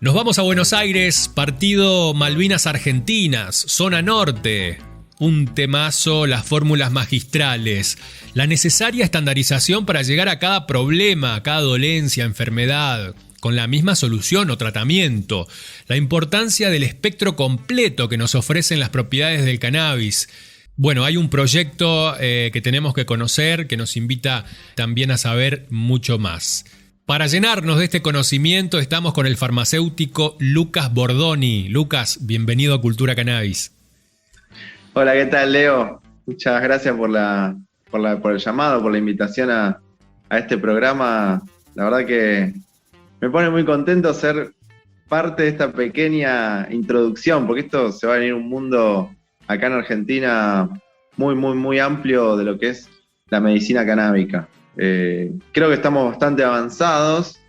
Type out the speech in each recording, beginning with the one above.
Nos vamos a Buenos Aires, partido Malvinas-Argentinas, zona norte. Un temazo, las fórmulas magistrales, la necesaria estandarización para llegar a cada problema, a cada dolencia, enfermedad, con la misma solución o tratamiento, la importancia del espectro completo que nos ofrecen las propiedades del cannabis. Bueno, hay un proyecto que tenemos que conocer, que nos invita también a saber mucho más. Para llenarnos de este conocimiento estamos con el farmacéutico Lucas Bordoni. Lucas, bienvenido a Cultura Cannabis. Hola, ¿qué tal, Leo? Muchas gracias por el llamado, por la invitación a este programa. La verdad que me pone muy contento ser parte de esta pequeña introducción, porque esto se va a venir un mundo acá en Argentina muy, muy, muy amplio de lo que es la medicina canábica. Creo que estamos bastante avanzados,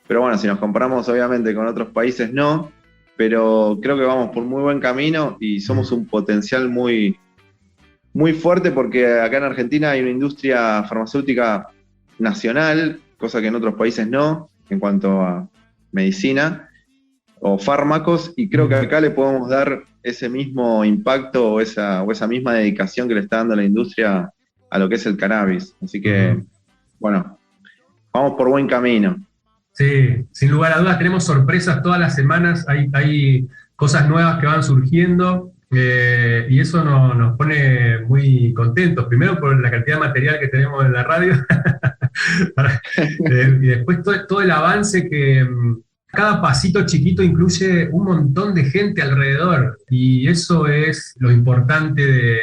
pero bueno, si nos comparamos obviamente con otros países no, pero creo que vamos por muy buen camino y somos un potencial muy, muy fuerte porque acá en Argentina hay una industria farmacéutica nacional, cosa que en otros países no, en cuanto a medicina o fármacos, y creo que acá le podemos dar ese mismo impacto o esa misma dedicación que le está dando la industria a lo que es el cannabis. Así que, bueno, vamos por buen camino. Sí, sin lugar a dudas tenemos sorpresas todas las semanas, hay cosas nuevas que van surgiendo y eso nos pone muy contentos. Primero por la cantidad de material que tenemos en la radio y después todo el avance que cada pasito chiquito incluye un montón de gente alrededor y eso es lo importante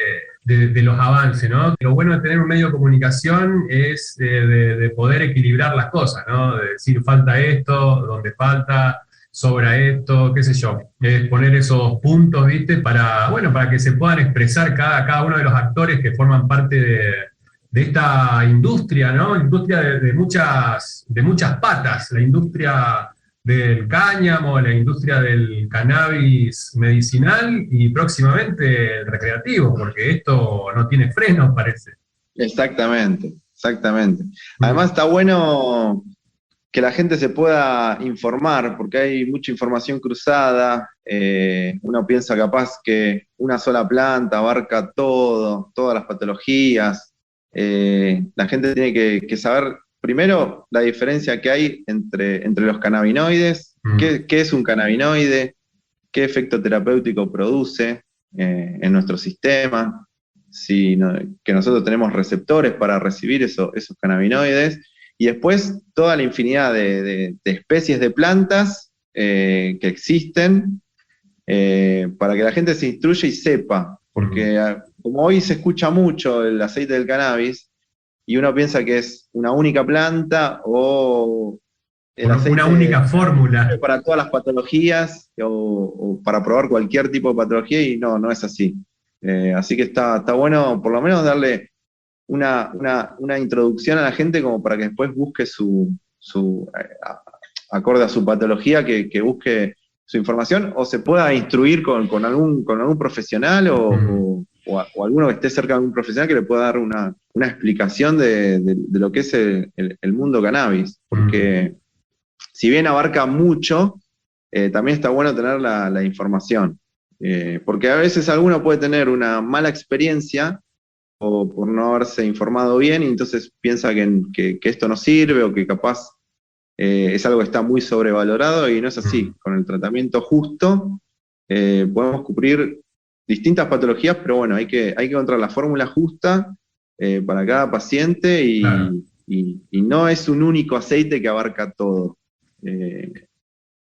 de los avances, ¿no? Lo bueno de tener un medio de comunicación es de poder equilibrar las cosas, ¿no? De decir, falta esto, donde falta, sobra esto, qué sé yo. Poner esos puntos, ¿viste? Para que se puedan expresar cada uno de los actores que forman parte de esta industria, ¿no? Industria de muchas patas, la industria del cáñamo, la industria del cannabis medicinal y próximamente el recreativo, porque esto no tiene frenos, parece. Exactamente. Además está bueno que la gente se pueda informar, porque hay mucha información cruzada. Uno piensa capaz que una sola planta abarca todas las patologías. La gente tiene que saber primero la diferencia que hay entre los cannabinoides, qué es un cannabinoide, qué efecto terapéutico produce en nuestro sistema, que nosotros tenemos receptores para recibir esos cannabinoides, y después toda la infinidad de especies de plantas que existen para que la gente se instruya y sepa, porque como hoy se escucha mucho el aceite del cannabis, y uno piensa que es una única planta o el aceite una única fórmula para todas las patologías o para probar cualquier tipo de patología, y no es así. Así que está bueno por lo menos darle una introducción a la gente como para que después busque acorde a su patología, que busque su información o se pueda instruir con algún profesional o alguno que esté cerca de un profesional que le pueda dar una explicación de lo que es el mundo cannabis. Porque si bien abarca mucho, también está bueno tener la información. Porque a veces alguno puede tener una mala experiencia o por no haberse informado bien y entonces piensa que esto no sirve o que capaz es algo que está muy sobrevalorado, y no es así. Con el tratamiento justo podemos cubrir distintas patologías, pero bueno, hay que encontrar la fórmula justa para cada paciente y no es un único aceite que abarca todo.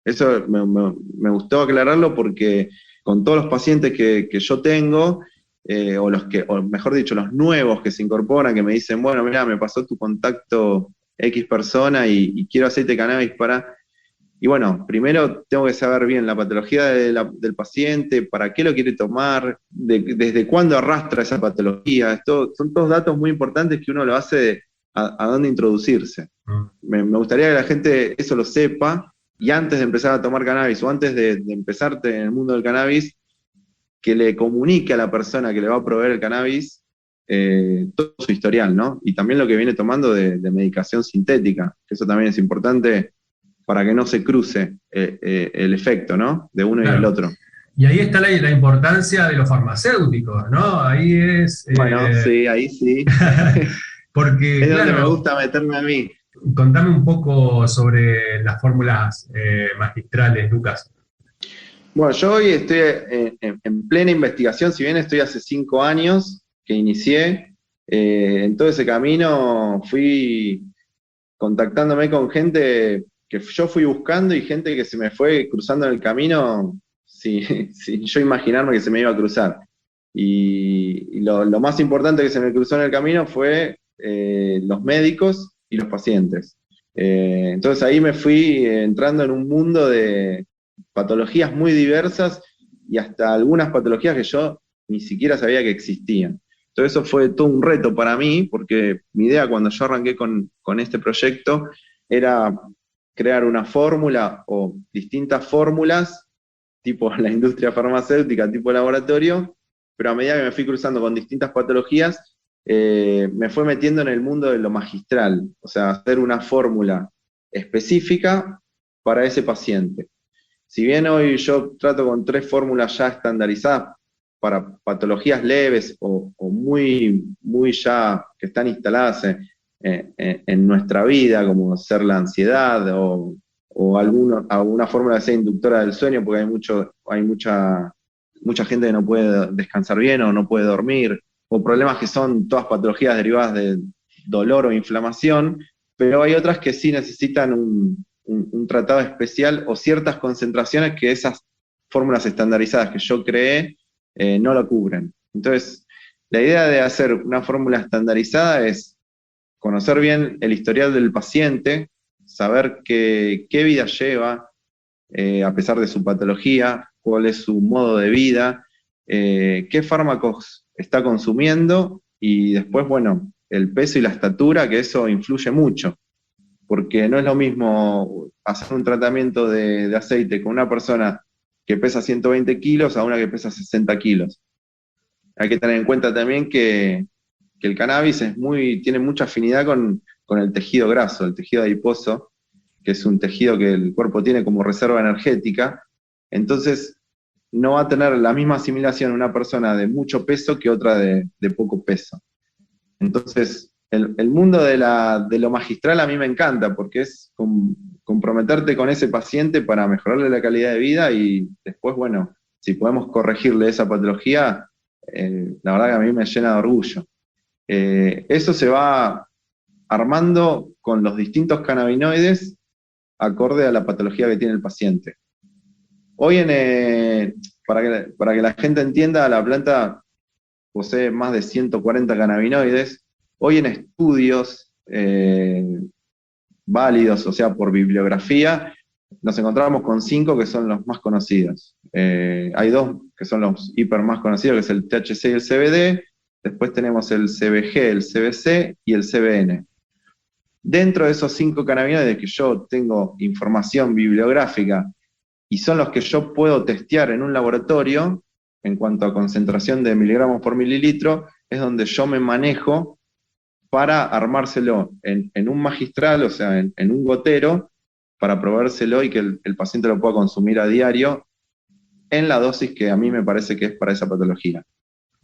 Eso me gustó aclararlo porque con todos los pacientes que yo tengo, o mejor dicho, los nuevos que se incorporan, que me dicen, bueno, mira, me pasó tu contacto X persona y quiero aceite de cannabis para... Y bueno, primero tengo que saber bien la patología del paciente, para qué lo quiere tomar, desde cuándo arrastra esa patología. Son todos datos muy importantes que uno lo hace a dónde introducirse. Me gustaría que la gente eso lo sepa, y antes de empezar a tomar cannabis o antes de empezarte en el mundo del cannabis, que le comunique a la persona que le va a proveer el cannabis todo su historial, ¿no? Y también lo que viene tomando de medicación sintética, que eso también es importante para que no se cruce el efecto, ¿no? De uno y del otro. Y ahí está la importancia de los farmacéuticos, ¿no? Ahí es... Bueno, sí, ahí sí. Porque, Es claro, donde me gusta meterme a mí. contame un poco sobre las fórmulas magistrales, Lucas. Bueno, yo hoy estoy en plena investigación, si bien estoy hace 5 años que inicié, en todo ese camino fui contactándome con gente que yo fui buscando y gente que se me fue cruzando en el camino sin yo imaginarme que se me iba a cruzar. Y lo más importante que se me cruzó en el camino fue los médicos y los pacientes. Entonces ahí me fui entrando en un mundo de patologías muy diversas y hasta algunas patologías que yo ni siquiera sabía que existían. Entonces eso fue todo un reto para mí, porque mi idea cuando yo arranqué con este proyecto era crear una fórmula o distintas fórmulas, tipo la industria farmacéutica, tipo laboratorio, pero a medida que me fui cruzando con distintas patologías, me fue metiendo en el mundo de lo magistral, o sea, hacer una fórmula específica para ese paciente. Si bien hoy yo trato con 3 fórmulas ya estandarizadas para patologías leves o muy, muy ya que están instaladas en nuestra vida, como ser la ansiedad o alguna fórmula que sea inductora del sueño, porque hay mucha gente que no puede descansar bien o no puede dormir, o problemas que son todas patologías derivadas de dolor o inflamación, pero hay otras que sí necesitan un tratado especial o ciertas concentraciones que esas fórmulas estandarizadas que yo creé no lo cubren. Entonces, la idea de hacer una fórmula estandarizada es conocer bien el historial del paciente, saber qué vida lleva, a pesar de su patología, cuál es su modo de vida, qué fármacos está consumiendo y después, bueno, el peso y la estatura, que eso influye mucho, porque no es lo mismo hacer un tratamiento de aceite con una persona que pesa 120 kilos a una que pesa 60 kilos. Hay que tener en cuenta también que el cannabis tiene mucha afinidad con el tejido graso, el tejido adiposo, que es un tejido que el cuerpo tiene como reserva energética. Entonces, no va a tener la misma asimilación una persona de mucho peso que otra de poco peso. Entonces, el mundo de lo magistral a mí me encanta, porque es comprometerte con ese paciente para mejorarle la calidad de vida y después, bueno, si podemos corregirle esa patología, la verdad que a mí me llena de orgullo. Eso se va armando con los distintos cannabinoides acorde a la patología que tiene el paciente. Hoy, para que la gente entienda, la planta posee más de 140 cannabinoides. Hoy en estudios válidos, o sea, por bibliografía, nos encontramos con 5 que son los más conocidos. Hay 2 que son los hiper más conocidos, que es el THC y el CBD. Después tenemos el CBG, el CBC y el CBN. Dentro de esos 5 cannabinoides que yo tengo información bibliográfica y son los que yo puedo testear en un laboratorio, en cuanto a concentración de miligramos por mililitro, es donde yo me manejo para armárselo en un magistral, o sea, en un gotero, para probárselo y que el paciente lo pueda consumir a diario en la dosis que a mí me parece que es para esa patología.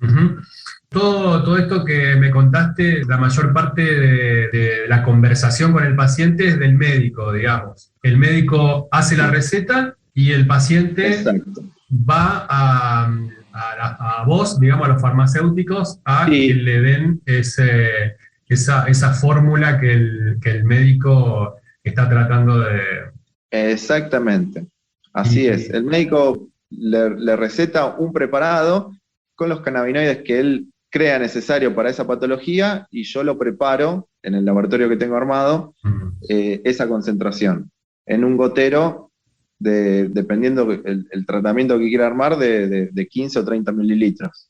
Uh-huh. Todo esto que me contaste, la mayor parte de la conversación con el paciente es del médico, digamos. El médico hace la receta y el paciente Exacto. Va a vos, digamos, a los farmacéuticos, a Sí. que le den esa fórmula que el médico está tratando de... Exactamente, así es. El médico le receta un preparado con los cannabinoides que él crea necesario para esa patología y yo lo preparo en el laboratorio que tengo armado, esa concentración, en un gotero, dependiendo el tratamiento que quiera armar, de 15 o 30 mililitros.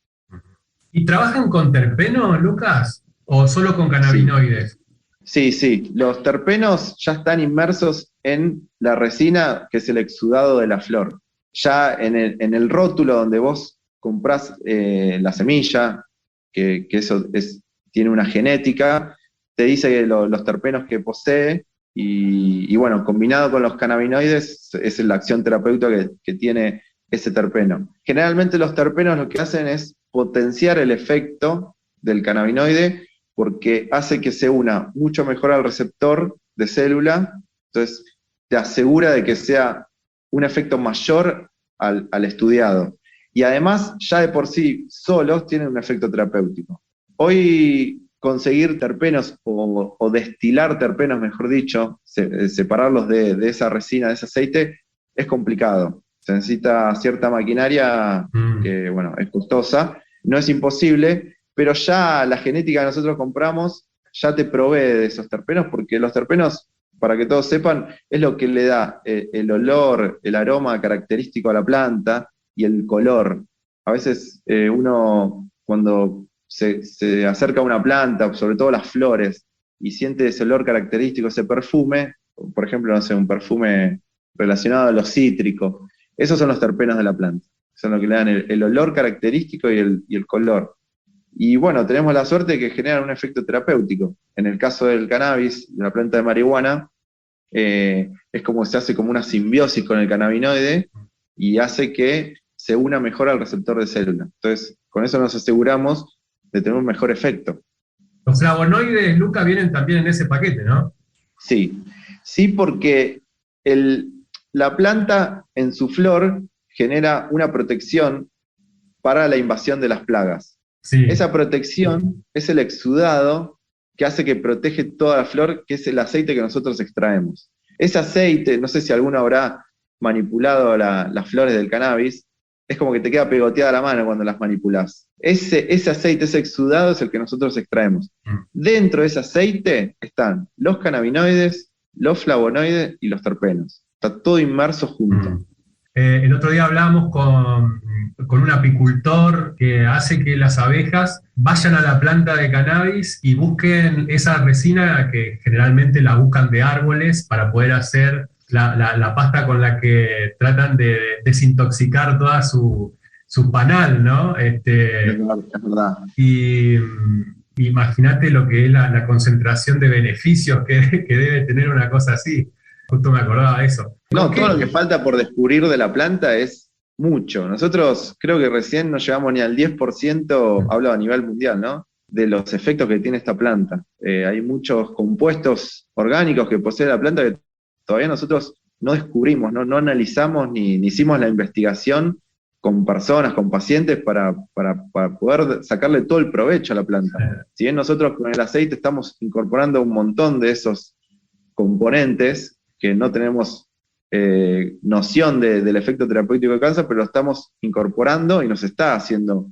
¿Y trabajan con terpenos, Lucas? ¿O solo con cannabinoides? Sí. Los terpenos ya están inmersos en la resina, que es el exudado de la flor. Ya en el rótulo donde vos comprás la semilla, que eso tiene una genética, te dice que los terpenos que posee y bueno, combinado con los cannabinoides es la acción terapéutica que tiene ese terpeno. Generalmente los terpenos lo que hacen es potenciar el efecto del cannabinoide porque hace que se una mucho mejor al receptor de célula, entonces te asegura de que sea un efecto mayor al estudiado. Y además, ya de por sí, solos tienen un efecto terapéutico. Hoy conseguir terpenos o destilar terpenos, mejor dicho, separarlos de esa resina, de ese aceite, es complicado. Se necesita cierta maquinaria que, bueno, es costosa. No es imposible, pero ya la genética que nosotros compramos ya te provee de esos terpenos, porque los terpenos, para que todos sepan, es lo que le da el olor, el aroma característico a la planta y el color. A veces uno cuando se acerca a una planta, sobre todo las flores, y siente ese olor característico, ese perfume, por ejemplo, no sé, un perfume relacionado a lo cítrico, esos son los terpenos de la planta, son los que le dan el olor característico y el color. Y bueno, tenemos la suerte de que generan un efecto terapéutico. En el caso del cannabis, de la planta de marihuana, es como se hace como una simbiosis con el cannabinoide y hace que se una mejor al receptor de célula. Entonces, con eso nos aseguramos de tener un mejor efecto. Los flavonoides, Luca, vienen también en ese paquete, ¿no? Sí, sí, porque la planta en su flor genera una protección para la invasión de las plagas. Sí. Esa protección es el exudado que hace que protege toda la flor, que es el aceite que nosotros extraemos. Ese aceite, no sé si alguno habrá manipulado las flores del cannabis, es como que te queda pegoteada la mano cuando las manipulás. Ese aceite, ese exudado es el que nosotros extraemos. Dentro de ese aceite están los cannabinoides, los flavonoides y los terpenos. Está todo inmerso junto. El otro día hablábamos con un apicultor que hace que las abejas vayan a la planta de cannabis y busquen esa resina que generalmente la buscan de árboles para poder hacer la pasta con la que tratan de desintoxicar toda su panal, ¿no? Es verdad. Y imagínate lo que es la concentración de beneficios que debe tener una cosa así. Justo me acordaba de eso. No, todo lo que falta por descubrir de la planta es mucho. Nosotros creo que recién no llegamos ni al 10%, hablo a nivel mundial, ¿no?, de los efectos que tiene esta planta. Hay muchos compuestos orgánicos que posee la planta que todavía nosotros no descubrimos, no analizamos ni hicimos la investigación con personas, con pacientes, para poder sacarle todo el provecho a la planta. Si bien nosotros con el aceite estamos incorporando un montón de esos componentes que no tenemos noción del efecto terapéutico de cáncer, pero lo estamos incorporando y nos está haciendo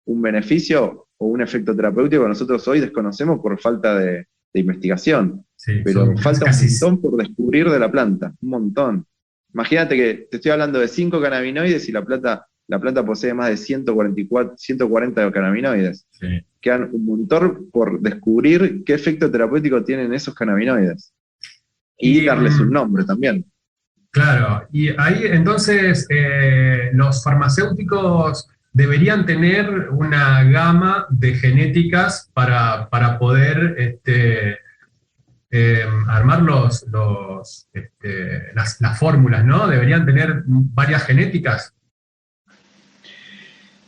un beneficio o un efecto terapéutico que nosotros hoy desconocemos por falta de investigación. Sí, pero falta un montón por descubrir de la planta, un montón. Imagínate que te estoy hablando de 5 cannabinoides y la planta posee más de 140 cannabinoides. Sí. Quedan un montón por descubrir qué efecto terapéutico tienen esos cannabinoides. Y darles un nombre también. Claro, y ahí entonces los farmacéuticos deberían tener una gama de genéticas para poder armar las fórmulas, ¿no? Deberían tener varias genéticas.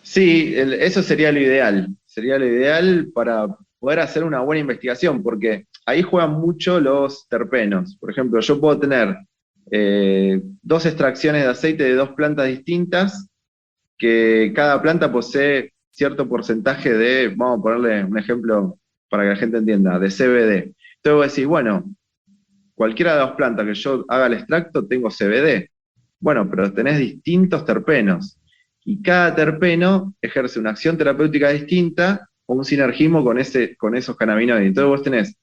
Sí, eso sería lo ideal. Sería lo ideal para poder hacer una buena investigación, porque ahí juegan mucho los terpenos. Por ejemplo, yo puedo tener 2 extracciones de aceite de 2 plantas distintas, que cada planta posee cierto porcentaje de, vamos a ponerle un ejemplo para que la gente entienda, de CBD. Entonces vos decís, bueno, cualquiera de las 2 plantas que yo haga el extracto, tengo CBD. Bueno, pero tenés distintos terpenos, y cada terpeno ejerce una acción terapéutica distinta o un sinergismo con esos cannabinoides. Entonces vos tenés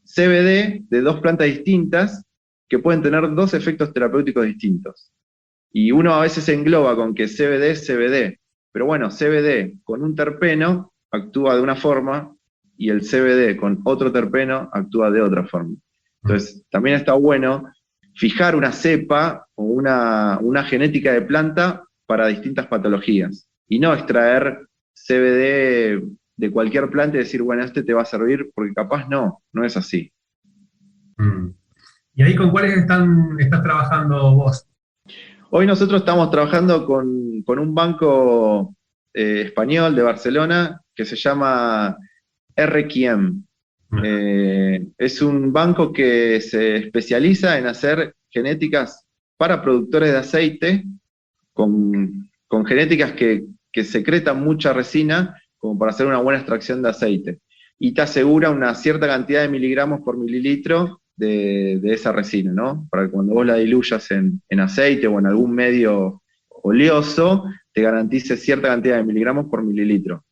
CBD de 2 plantas distintas que pueden tener 2 efectos terapéuticos distintos. Y uno a veces se engloba con que CBD es CBD, pero bueno, CBD con un terpeno actúa de una forma y el CBD con otro terpeno actúa de otra forma. Entonces, también está bueno fijar una cepa o una genética de planta para distintas patologías, y no extraer CBD de cualquier planta y decir, bueno, este te va a servir, porque capaz no es así. ¿Y ahí con cuáles estás trabajando vos? Hoy nosotros estamos trabajando con un banco español de Barcelona que se llama RQM. Es un banco que se especializa en hacer genéticas para productores de aceite con genéticas que secretan mucha resina como para hacer una buena extracción de aceite. Y te asegura una cierta cantidad de miligramos por mililitro de esa resina, ¿no? Para que cuando vos la diluyas en aceite o en algún medio oleoso, te garantice cierta cantidad de miligramos por mililitro.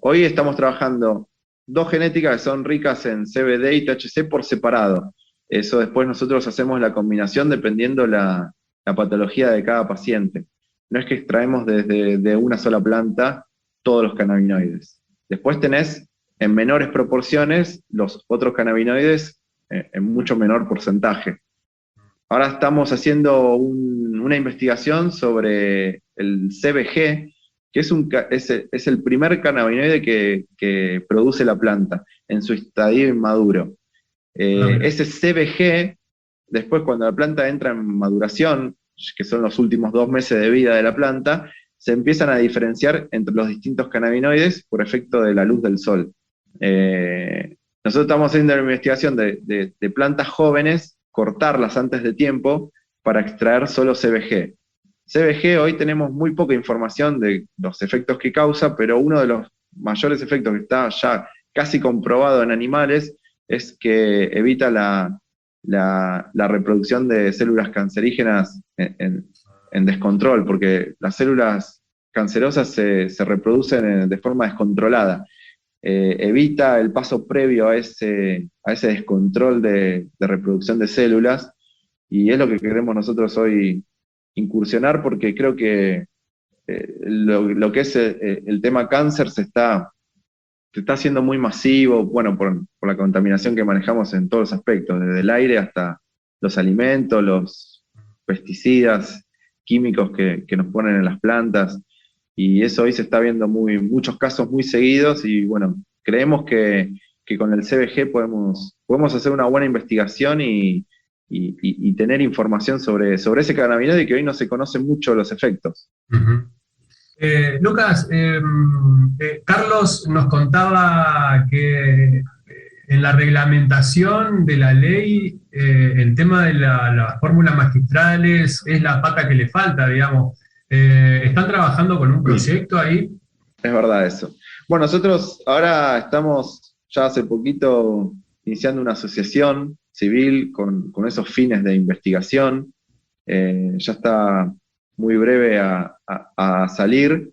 Hoy estamos trabajando dos genéticas que son ricas en CBD y THC por separado. Eso después nosotros hacemos la combinación dependiendo la patología de cada paciente. No es que extraemos de una sola planta todos los cannabinoides. Después tenés en menores proporciones los otros cannabinoides en mucho menor porcentaje. Ahora estamos haciendo una investigación sobre el CBG, que es el primer cannabinoide que produce la planta en su estadio inmaduro. Ese CBG, después cuando la planta entra en maduración, que son los últimos 2 meses de vida de la planta, se empiezan a diferenciar entre los distintos cannabinoides por efecto de la luz del sol. Nosotros estamos haciendo la investigación de plantas jóvenes, cortarlas antes de tiempo para extraer solo CBG. CBG hoy tenemos muy poca información de los efectos que causa, pero uno de los mayores efectos que está ya casi comprobado en animales es que evita la reproducción de células cancerígenas en descontrol, porque las células cancerosas se reproducen de forma descontrolada. Evita el paso previo a ese descontrol de reproducción de células, y es lo que queremos nosotros hoy incursionar, porque creo que lo que es el tema cáncer se está haciendo muy masivo, bueno, por la contaminación que manejamos en todos los aspectos, desde el aire hasta los alimentos, los pesticidas, químicos que nos ponen en las plantas, y eso hoy se está viendo muchos casos muy seguidos, y bueno, creemos que con el CBG podemos hacer una buena investigación y tener información sobre ese cannabinoide que hoy no se conocen mucho los efectos. Uh-huh. Lucas, Carlos nos contaba que en la reglamentación de la ley el tema de las fórmulas magistrales es la pata que le falta, digamos. ¿Están trabajando con un proyecto ahí? Es verdad eso. Bueno, nosotros ahora estamos ya hace poquito iniciando una asociación civil con esos fines de investigación. Ya está muy breve a salir,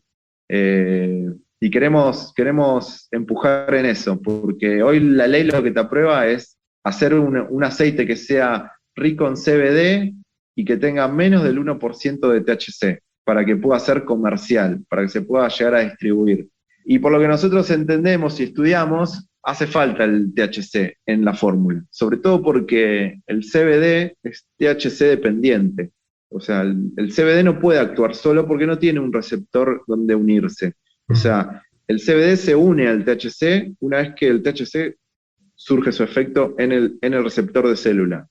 y queremos empujar en eso, porque hoy la ley lo que te aprueba es hacer un aceite que sea rico en CBD y que tenga menos del 1% de THC, para que pueda ser comercial, para que se pueda llegar a distribuir. Y por lo que nosotros entendemos y estudiamos, hace falta el THC en la fórmula, sobre todo porque el CBD es THC dependiente. O sea, el CBD no puede actuar solo porque no tiene un receptor donde unirse. O sea, el CBD se une al THC una vez que el THC surge su efecto en el receptor de célula.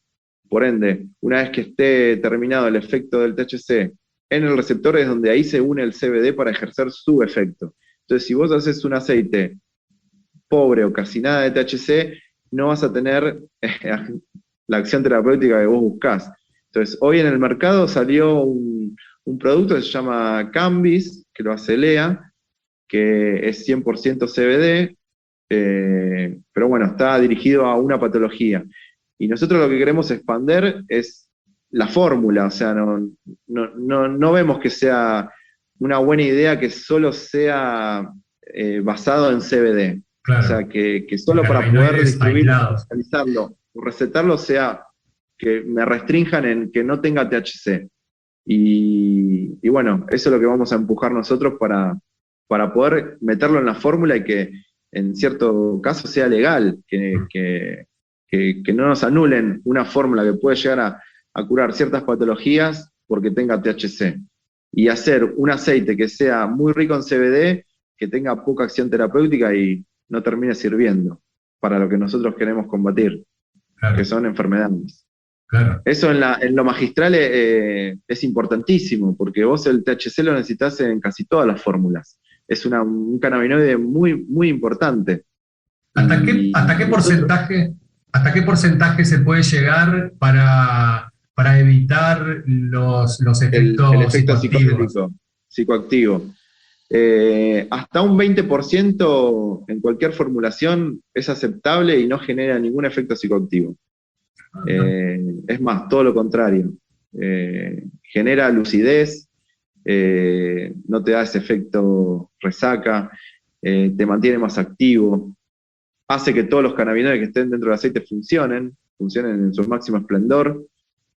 Por ende, una vez que esté terminado el efecto del THC en el receptor, es donde ahí se une el CBD para ejercer su efecto. Entonces, si vos haces un aceite pobre o casi nada de THC, no vas a tener la acción terapéutica que vos buscás. Entonces, hoy en el mercado salió un producto que se llama Cambis, que lo hace Lea, que es 100% CBD, pero bueno, está dirigido a una patología. Y nosotros lo que queremos expander es la fórmula, o sea, no vemos que sea una buena idea que solo sea basado en CBD. Claro. O sea, que solo para poder distribuirlo, realizarlo o recetarlo sea que me restrinjan en que no tenga THC. Y bueno, eso es lo que vamos a empujar nosotros para poder meterlo en la fórmula y que en cierto caso sea legal, que no nos anulen una fórmula que puede llegar a curar ciertas patologías porque tenga THC. Y hacer un aceite que sea muy rico en CBD, que tenga poca acción terapéutica y no termine sirviendo para lo que nosotros queremos combatir, claro, que son enfermedades. Claro. Eso en lo magistral es importantísimo, porque vos el THC lo necesitas en casi todas las fórmulas. Es un cannabinoide muy, muy importante. ¿Hasta qué Y nosotros, hasta qué porcentaje se puede llegar para evitar los el efectos efecto psicoactivos? psicoactivo. Hasta un 20% en cualquier formulación es aceptable y no genera ningún efecto psicoactivo. Es más, todo lo contrario. Genera lucidez, no te da ese efecto resaca, te mantiene más activo, hace que todos los cannabinoides que estén dentro del aceite funcionen en su máximo esplendor,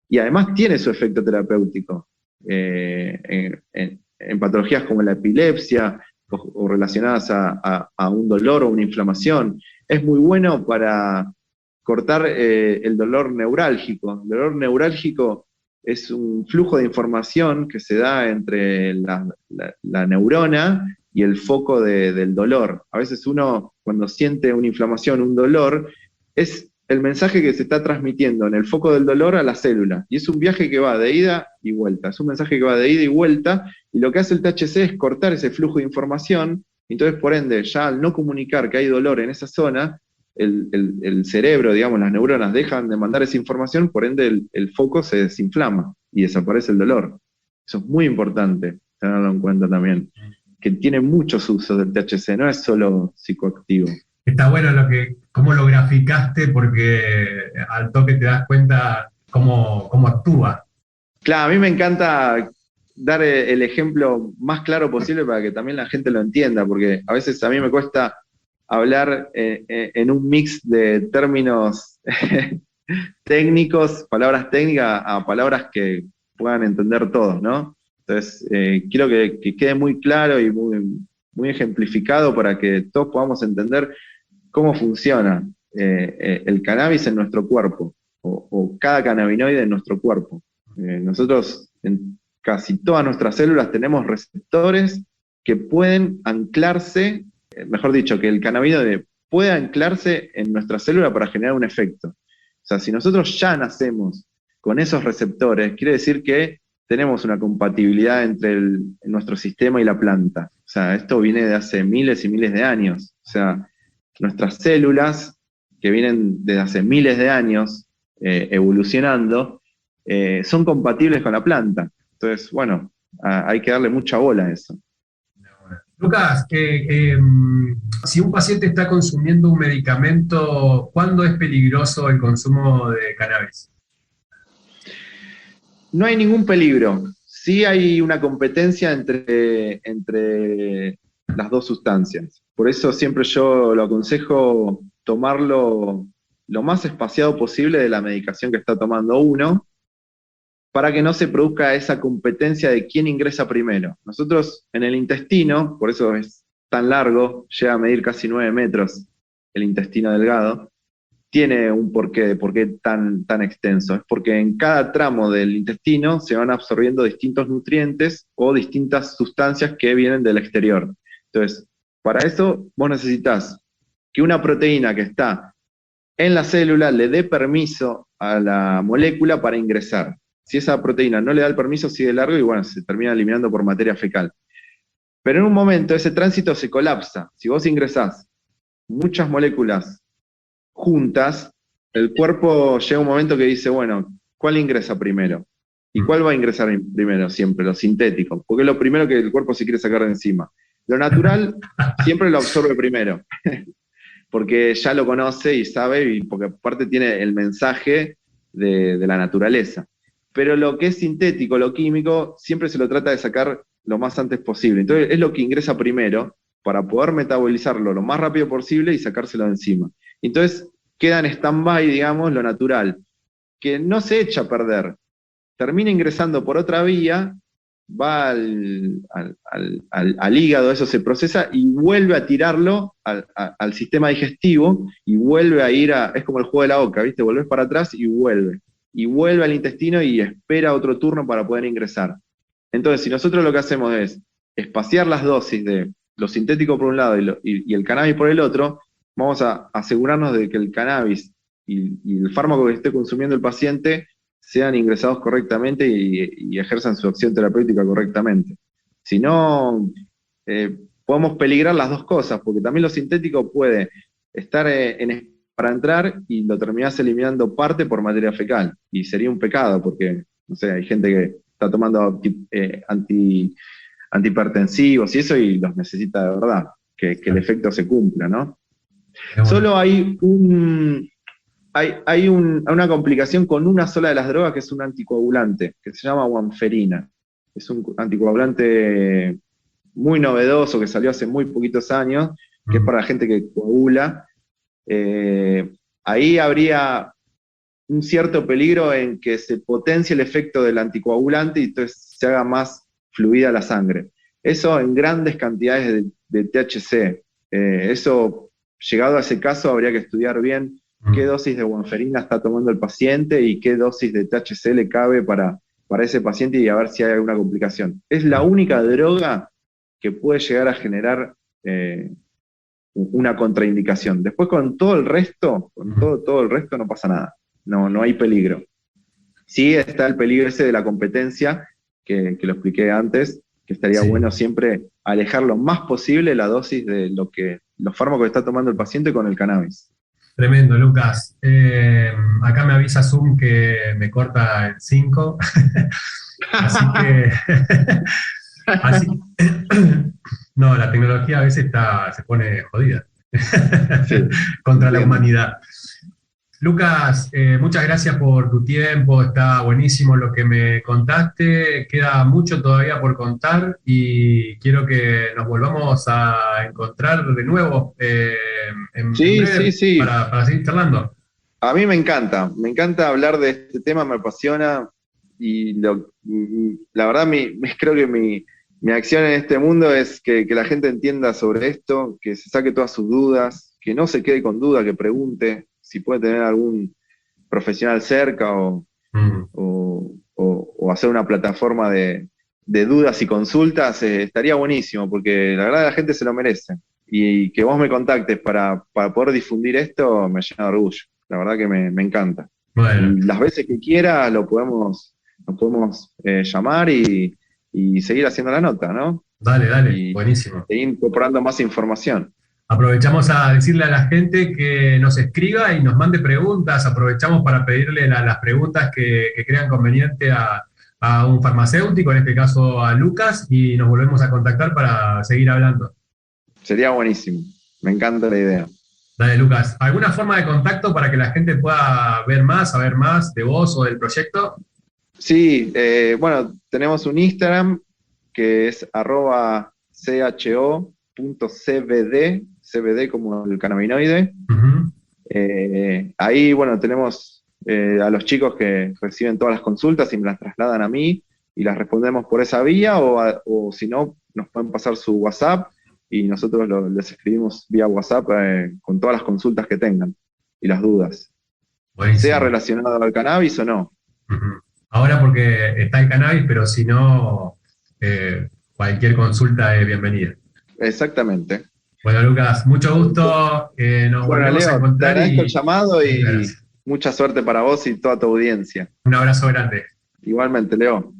y además tiene su efecto terapéutico en patologías como la epilepsia o relacionadas a un dolor o una inflamación. Es muy bueno para cortar el dolor neurálgico. El dolor neurálgico es un flujo de información que se da entre la neurona y el foco del dolor. A veces uno, cuando siente una inflamación, un dolor, es el mensaje que se está transmitiendo en el foco del dolor a la célula. Y es un viaje que va de ida y vuelta. Es un mensaje que va de ida y vuelta. Y lo que hace el THC es cortar ese flujo de información. Entonces, por ende, ya al no comunicar que hay dolor en esa zona, el cerebro, digamos, las neuronas dejan de mandar esa información, por ende el foco se desinflama y desaparece el dolor. Eso es muy importante tenerlo en cuenta también, que tiene muchos usos del THC, no es solo psicoactivo. Está bueno cómo lo graficaste porque al toque te das cuenta cómo actúa. Claro, a mí me encanta dar el ejemplo más claro posible para que también la gente lo entienda, porque a veces a mí me cuesta hablar en un mix de términos técnicos, palabras técnicas, a palabras que puedan entender todos, ¿no? Entonces, quiero que quede muy claro y muy, muy ejemplificado para que todos podamos entender cómo funciona el cannabis en nuestro cuerpo, o cada cannabinoide en nuestro cuerpo. Nosotros en casi todas nuestras células tenemos receptores que pueden anclarse, mejor dicho, que el cannabinoide puede anclarse en nuestra célula para generar un efecto. O sea, si nosotros ya nacemos con esos receptores, quiere decir que tenemos una compatibilidad entre nuestro sistema y la planta. O sea, esto viene de hace miles y miles de años. O sea, nuestras células, que vienen desde hace miles de años evolucionando, son compatibles con la planta. Entonces, bueno, hay que darle mucha bola a eso. Lucas, si un paciente está consumiendo un medicamento, ¿cuándo es peligroso el consumo de cannabis? No hay ningún peligro. Sí hay una competencia entre las dos sustancias. Por eso siempre yo lo aconsejo tomarlo lo más espaciado posible de la medicación que está tomando uno, para que no se produzca esa competencia de quién ingresa primero. Nosotros en el intestino, por eso es tan largo, llega a medir casi 9 metros el intestino delgado, tiene un porqué de por qué tan extenso. Es porque en cada tramo del intestino se van absorbiendo distintos nutrientes o distintas sustancias que vienen del exterior. Entonces, para eso vos necesitas que una proteína que está en la célula le dé permiso a la molécula para ingresar. Si esa proteína no le da el permiso, sigue largo y bueno, se termina eliminando por materia fecal. Pero en un momento ese tránsito se colapsa. Si vos ingresás muchas moléculas juntas, el cuerpo llega un momento que dice, bueno, ¿cuál ingresa primero? ¿Y cuál va a ingresar primero siempre? Lo sintético, porque es lo primero que el cuerpo se quiere sacar de encima. Lo natural siempre lo absorbe primero, porque ya lo conoce y sabe, y porque aparte tiene el mensaje de la naturaleza. Pero lo que es sintético, lo químico, siempre se lo trata de sacar lo más antes posible. Entonces es lo que ingresa primero para poder metabolizarlo lo más rápido posible y sacárselo de encima. Entonces queda en stand-by, digamos, lo natural, que no se echa a perder. Termina ingresando por otra vía, va al hígado, eso se procesa y vuelve a tirarlo al sistema digestivo y vuelve a ir es como el juego de la oca, ¿viste? Volvés para atrás y vuelve al intestino y espera otro turno para poder ingresar. Entonces, si nosotros lo que hacemos es espaciar las dosis de lo sintético por un lado y el cannabis por el otro, vamos a asegurarnos de que el cannabis y el fármaco que esté consumiendo el paciente sean ingresados correctamente y ejerzan su acción terapéutica correctamente. Si no, podemos peligrar las dos cosas, porque también lo sintético puede estar para entrar y lo terminás eliminando parte por materia fecal, y sería un pecado, porque, no sé, hay gente que está tomando antihipertensivos y eso, y los necesita de verdad, que el efecto se cumpla, ¿no? Bueno. Solo hay una complicación con una sola de las drogas, que es un anticoagulante, que se llama warfarina. Es un anticoagulante muy novedoso que salió hace muy poquitos años, que es para la gente que coagula. Ahí habría un cierto peligro en que se potencie el efecto del anticoagulante y entonces se haga más fluida la sangre. Eso en grandes cantidades de THC. Eso, llegado a ese caso, habría que estudiar bien qué dosis de warfarina está tomando el paciente y qué dosis de THC le cabe para ese paciente, y a ver si hay alguna complicación. Es la única droga que puede llegar a generar una contraindicación. Después con todo el resto, todo el resto no pasa nada. No hay peligro. Sí está el peligro ese de la competencia, que lo expliqué antes, que estaría bueno siempre alejar lo más posible la dosis de los fármacos que está tomando el paciente con el cannabis. Tremendo, Lucas. Acá me avisa Zoom que me corta en 5. Así que... no, la tecnología a veces se pone jodida. Sí, Contra la humanidad. Lucas, muchas gracias por tu tiempo, está buenísimo lo que me contaste, queda mucho todavía por contar y quiero que nos volvamos a encontrar de nuevo en breve para seguir charlando. A mí me encanta hablar de este tema, me apasiona, y la verdad creo que mi acción en este mundo es que la gente entienda sobre esto, que se saque todas sus dudas, que no se quede con duda, que pregunte. Si puede tener algún profesional cerca o hacer una plataforma de dudas y consultas, estaría buenísimo, porque la verdad la gente se lo merece. Y que vos me contactes para poder difundir esto me llena de orgullo. La verdad que me encanta. Bueno. Y las veces que quiera nos podemos llamar y seguir haciendo la nota, ¿no? Dale, buenísimo. Seguir incorporando más información. Aprovechamos a decirle a la gente que nos escriba y nos mande preguntas. Aprovechamos para pedirle las preguntas que crean conveniente a un farmacéutico, en este caso a Lucas, y nos volvemos a contactar para seguir hablando. Sería buenísimo. Me encanta la idea. Dale, Lucas. ¿Alguna forma de contacto para que la gente pueda ver más, saber más de vos o del proyecto? Sí, bueno, tenemos un Instagram que es @cho.cbd, CBD como el cannabinoide. Ahí, bueno, tenemos a los chicos que reciben todas las consultas y me las trasladan a mí y las respondemos por esa vía, o si no, nos pueden pasar su WhatsApp y nosotros les escribimos vía WhatsApp con todas las consultas que tengan y las dudas. Buenísimo. Sea relacionado al cannabis o no. Ahora porque está el cannabis, pero si no, cualquier consulta es bienvenida. Exactamente. Bueno, Lucas, mucho gusto. Nos volvemos a encontrar. Te agradezco el llamado y mucha suerte para vos y toda tu audiencia. Un abrazo grande. Igualmente, Leo.